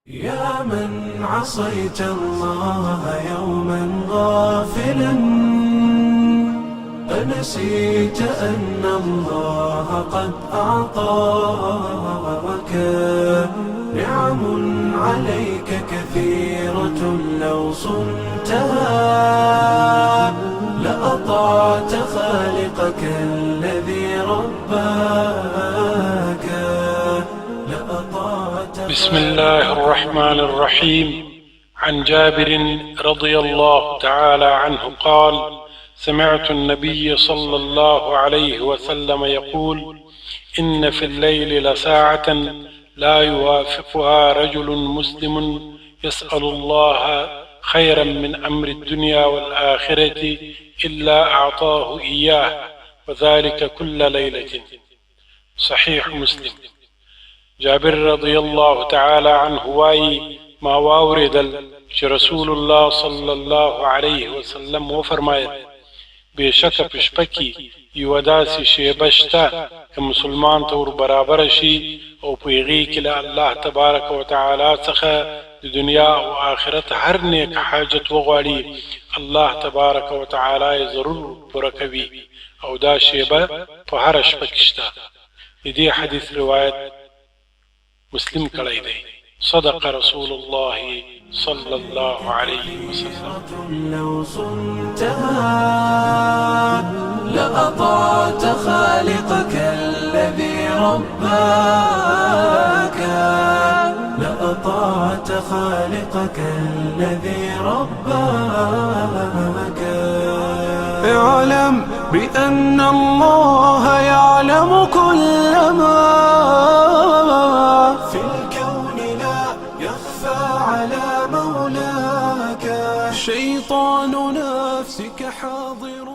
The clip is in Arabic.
يا من عصيت الله يوما غافلا، أنسيت أن الله قد أعطاك نعم عليك كثيرة، لو صنتها لأطعت خالقك الذي رباك. بسم الله الرحمن الرحيم. عن جابر رضي الله تعالى عنه قال: سمعت النبي صلى الله عليه وسلم يقول: إن في الليل لساعة لا يوافقها رجل مسلم يسأل الله خيرا من أمر الدنيا والآخرة إلا أعطاه إياه، وذلك كل ليلة. صحيح مسلم. جابر رضي الله تعالى عنه وايي: ما واوردل چې رسول الله صلی الله علیه وسلم وفرمایل: بېشکه په شپه کې یوه داسې شیبه شته که مسلمان ته ور برابره شي او په هغې کې له الله تبارک وتعالی څخه د دنیا او آخرت هر نیک حاجت وغواړي، الله تبارک وتعالی یې ضرور پوره کوي، او دا شیبه په هره شپه کې شته. د دې حدیث روایت مسلم کړی دی. صدق رسول الله صلى الله عليه وسلم. لو صنتها لأطعت خالقك الذي رباك، لأطعت خالقك الذي رباك. اعلم بأن الله يعلم كل ما في الكون، لا يخفى على مولاك. شيطان نفسك حاضر